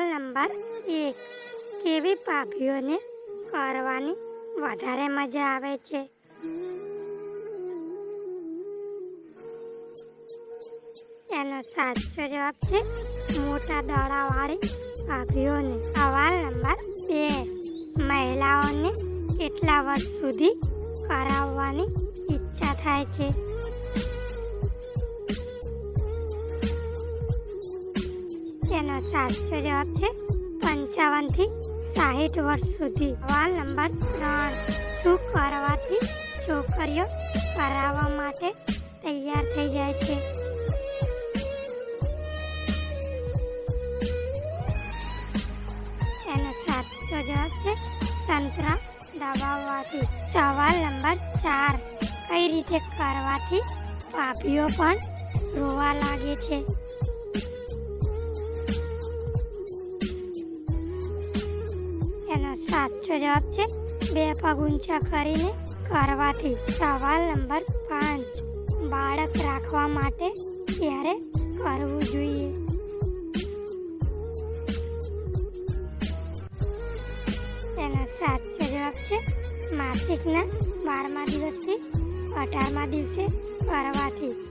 Number 1. કેવી ભાભીઓને કરવાની વધારે મજા આવે છે? એનો સાચો જવાબ છે મોટા દડાવાળી ભાભીઓને. સવાલ નંબર 2. મહિલાઓને કેટલા વર્ષ સુધી કરાવવાની ઈચ્છા થાય છે? એનો સાચો જવાબ છે 55 થી 60 વર્ષ સુધી. સવાલ નંબર 3. શું કરવાથી છોકરીઓ કરાવવા માટે તૈયાર થઈ જાય છે? એનો સાચો જવાબ છે સંતરા દબાવવાથી. સવાલ નંબર 4. કઈ રીતે કરવાથી ભાભીઓ પણ રોવા લાગે છે? એનો સાચો જવાબ છે 2 પગ ઊંચા કરીને કરવાથી. સવાલ નંબર 5. બાળક રાખવા માટે ક્યારે કરવું જોઈએ? એનો સાચો જવાબ છે માસિકના 12મા દિવસથી 18મા દિવસે કરવાથી.